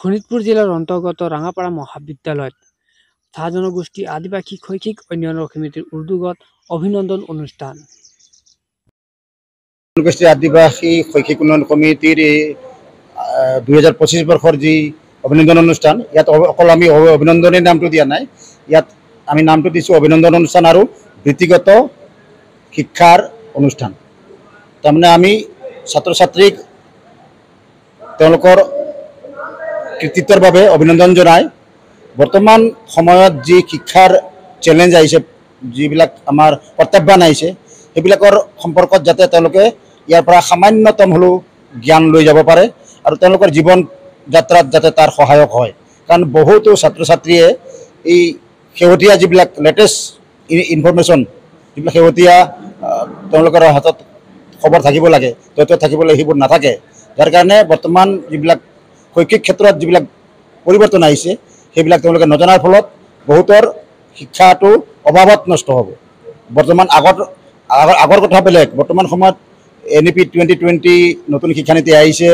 শোণিতপুৰ জিলাৰ অন্তৰ্গত ৰাঙাপাৰা মহাবিদ্যালয়ত চাহ জনগোষ্ঠী আদিবাসী শৈক্ষিক উন্নয়ন সমিতিৰ উদ্যোগত অভিনন্দন অনুষ্ঠান। জনগোষ্ঠী আদিবাসী শৈক্ষিক উন্নয়ন সমিতিৰ 2025 বৰ্ষৰ যি অভিনন্দন অনুষ্ঠান, ইয়াত অকল আমি অভিনন্দনেৰ নামটো দিয়া নাই, ইয়াত আমি নামটো দিছোঁ অভিনন্দন অনুষ্ঠান আৰু বৃত্তিগত শিক্ষাৰ অনুষ্ঠান। তাৰমানে আমি ছাত্ৰ ছাত্ৰীক তেওঁলোকৰ কৃতিত্বৰ বাবে অভিনন্দন জনাই বৰ্তমান সময়ত যি শিক্ষাৰ চেলেঞ্জ আহিছে, যিবিলাক আমাৰ প্ৰত্যাহ্বান আহিছে, সেইবিলাকৰ সম্পৰ্কত যাতে তেওঁলোকে ইয়াৰ পৰা সামান্যতম হ'লেও জ্ঞান লৈ যাব পাৰে আৰু তেওঁলোকৰ জীৱন যাত্ৰাত যাতে তাৰ সহায়ক হয়। কাৰণ বহুতো ছাত্ৰ ছাত্ৰীয়ে এই শেহতীয়া যিবিলাক লেটেষ্ট ইনফৰমেশ্যন, যিবিলাক শেহতীয়া তেওঁলোকৰ হাতত খবৰ থাকিব লাগে, তথ্য থাকিব লাগে, সেইবোৰ নাথাকে। যাৰ কাৰণে বৰ্তমান যিবিলাক শৈক্ষিক ক্ষেত্ৰত যিবিলাক পৰিৱৰ্তন আহিছে, সেইবিলাক তেওঁলোকে নজনাৰ ফলত বহুতৰ শিক্ষাটো অভাৱত নষ্ট হ'ব। বৰ্তমান আগৰ কথা বেলেগ, বৰ্তমান সময়ত NEP 2020 নতুন শিক্ষানীতি আহিছে,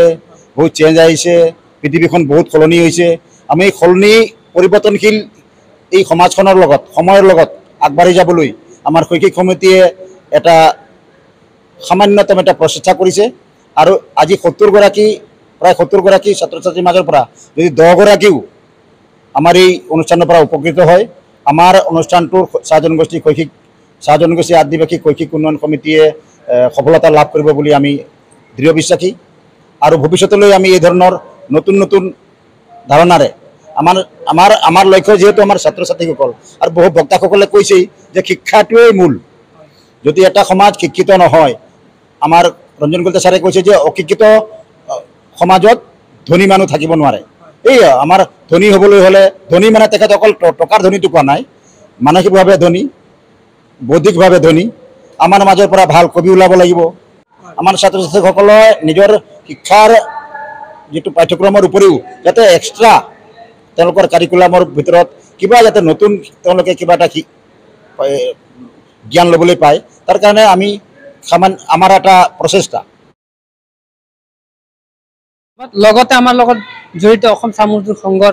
বহুত চেঞ্জ আহিছে, পৃথিৱীখন বহুত সলনি হৈছে। আমি সলনি পৰিৱৰ্তনশীল এই সমাজখনৰ লগত, সময়ৰ লগত আগবাঢ়ি যাবলৈ আমাৰ শৈক্ষিক সমিতিয়ে এটা সামান্যতম এটা প্ৰচেষ্টা কৰিছে আৰু আজি প্ৰায় 70 গৰাকী ছাত্ৰ ছাত্ৰীৰ মাজৰ পৰা যদি 10 গৰাকীও আমাৰ এই অনুষ্ঠানৰ পৰা উপকৃত হয়, আমাৰ অনুষ্ঠানটোৰ চাহ জনগোষ্ঠী আদিবাসী শৈক্ষিক উন্নয়ন সমিতিয়ে সফলতা লাভ কৰিব বুলি আমি দৃঢ় বিশ্বাসী। আৰু ভৱিষ্যতলৈ আমি এই ধৰণৰ নতুন নতুন ধাৰণাৰে আমাৰ লক্ষ্য যিহেতু আমাৰ ছাত্ৰ ছাত্ৰীসকল আৰু বহু বক্তাসকলে কৈছেই যে শিক্ষাটোৱেই মূল। যদি এটা সমাজ শিক্ষিত নহয়, আমাৰ ৰঞ্জন কলিতা ছাৰে কৈছে যে অশিক্ষিত সমাজত ধনী মানুহ থাকিব নোৱাৰে। এই আমাৰ ধনী হ'বলৈ হ'লে, ধনী মানে তেখেত অকল টকাৰ ধনীটো কোৱা নাই, মানসিকভাৱে ধনী, বৌদ্ধিকভাৱে ধনী, আমাৰ মাজৰ পৰা ভাল কবি ওলাব লাগিব। আমাৰ ছাত্ৰ ছাত্ৰীসকলে নিজৰ শিক্ষাৰ যিটো পাঠ্যক্ৰমৰ উপৰিও যাতে এক্সট্ৰা তেওঁলোকৰ কাৰিকুলামৰ ভিতৰত কিবা যাতে নতুন তেওঁলোকে কিবা এটা জ্ঞান ল'বলৈ পায়, তাৰ কাৰণে আমাৰ এটা প্ৰচেষ্টা। লগতে আমাৰ লগত জড়িত অসম চাহ মজদুৰ সংঘৰ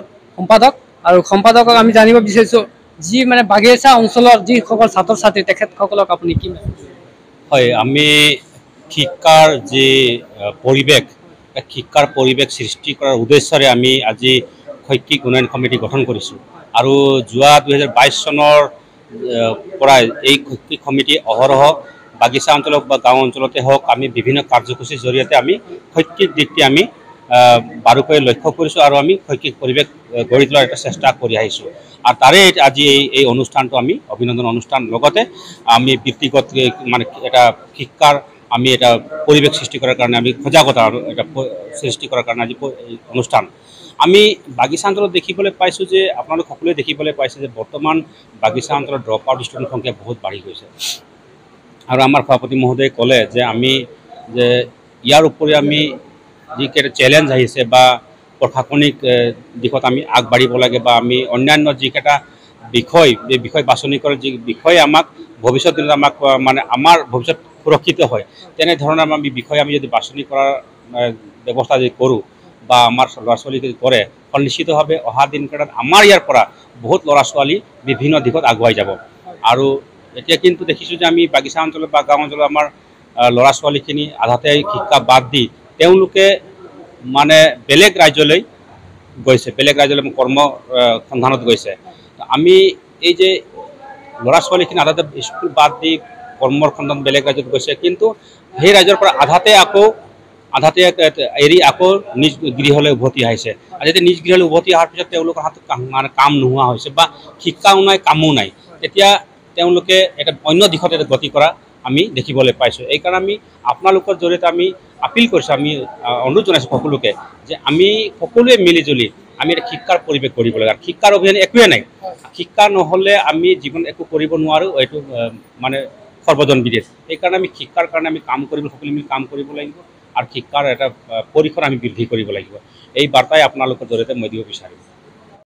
সম্পাদকক আমি জানিব বিচাৰিছোঁ, যি মানে বাগিচা অঞ্চলৰ যিসকল ছাত্ৰ ছাত্ৰী তেখেতসকলক আপুনি কি? হয়, আমি শিক্ষাৰ যি শিক্ষাৰ পৰিৱেশ সৃষ্টি কৰাৰ উদ্দেশ্যৰে আমি আজি শৈক্ষিক উন্নয়ন সমিতি গঠন কৰিছোঁ আৰু যোৱা 2022 চনৰ পৰা এই শৈক্ষিক সমিতি অহৰহ বাগিচা অঞ্চলত বা গাঁও অঞ্চলতে হওক আমি বিভিন্ন কাৰ্যসূচীৰ জৰিয়তে আমি শৈক্ষিক দিশটি আমি বাৰুকৈ লক্ষ্য কৰিছোঁ আৰু আমি শৈক্ষিক পৰিৱেশ গঢ়ি তোলাৰ এটা চেষ্টা কৰি আহিছোঁ। আৰু তাৰে আজি এই অনুষ্ঠানটো আমি অভিনন্দন অনুষ্ঠান, লগতে আমি ব্যক্তিগত মানে এটা শিক্ষাৰ আমি এটা পৰিৱেশ সৃষ্টি কৰাৰ কাৰণে আমি সজাগতা আৰু এটা সৃষ্টি কৰাৰ কাৰণে আজি এই অনুষ্ঠান। আমি বাগিচা অঞ্চলত দেখিবলৈ পাইছোঁ যে আপোনালোক সকলোৱে দেখিবলৈ পাইছে যে বৰ্তমান বাগিচা অঞ্চলত ড্ৰপ আউট ষ্টুডেণ্টৰ সংখ্যা বহুত বাঢ়ি গৈছে আৰু আমাৰ সভাপতি মহোদয়ে ক'লে যে ইয়াৰ উপৰি আমি যিকেইটা চেলেঞ্জ আহিছে বা প্ৰশাসনিক দিশত আমি আগবাঢ়িব লাগে বা আমি অন্যান্য যিকেইটা বিষয়, এই বিষয় বাছনি কৰাৰ যি বিষয়ে আমাক ভৱিষ্যত দিনত আমাক মানে আমাৰ ভৱিষ্যত সুৰক্ষিত হয়, তেনেধৰণৰ আমি বিষয় আমি যদি বাছনি কৰাৰ ব্যৱস্থা যদি কৰোঁ বা আমাৰ ল'ৰা ছোৱালী যদি কৰে, নিশ্চিতভাৱে অহা দিনকেইটাত আমাৰ ইয়াৰ পৰা বহুত ল'ৰা ছোৱালী বিভিন্ন দিশত আগুৱাই যাব। আৰু এতিয়া কিন্তু দেখিছোঁ যে আমি বাগিচা অঞ্চলত বা গাঁও অঞ্চলত আমাৰ ল'ৰা ছোৱালীখিনি আধাতে শিক্ষা বাদ দি তেওঁলোকে মানে বেলেগ ৰাজ্যলৈ গৈছে, কৰ্ম সন্ধানত গৈছে। আমি এই যে ল'ৰা ছোৱালীখিনি আধাতে স্কুল বাদ দি কৰ্মৰ সন্ধান বেলেগ ৰাজ্যত গৈছে, কিন্তু সেই ৰাজ্যৰ পৰা আধাতে এৰি আকৌ নিজ গৃহলৈ উভতি আহিছে। আৰু যেতিয়া নিজ গৃহলৈ উভতি অহাৰ পিছত তেওঁলোকৰ হাতত মানে কাম নোহোৱা হৈছে বা শিক্ষাও নাই, কামো নাই, তেতিয়া তেওঁলোকে এটা অন্য দিশত গতি কৰা আমি দেখিবলৈ পাইছোঁ। এইকাৰণে আমি আপোনালোকৰ জৰিয়তে আমি আপিল কৰিছোঁ, আমি অনুৰোধ জনাইছোঁ সকলোকে যে আমি সকলোৱে মিলিজুলি আমি এটা শিক্ষাৰ পৰিৱেশ কৰিব লাগে। আৰু শিক্ষাৰ অভিযান একোৱে নাই, শিক্ষা নহ'লে আমি জীৱন একো কৰিব নোৱাৰোঁ, এইটো মানে সৰ্বজন বিদিত। সেইকাৰণে আমি শিক্ষাৰ কাৰণে আমি সকলোৱে মিলি কাম কৰিব লাগিব আৰু শিক্ষাৰ এটা পৰিসৰ আমি বৃদ্ধি কৰিব লাগিব। এই বাৰ্তাই আপোনালোকৰ জৰিয়তে মই দিব বিচাৰিম।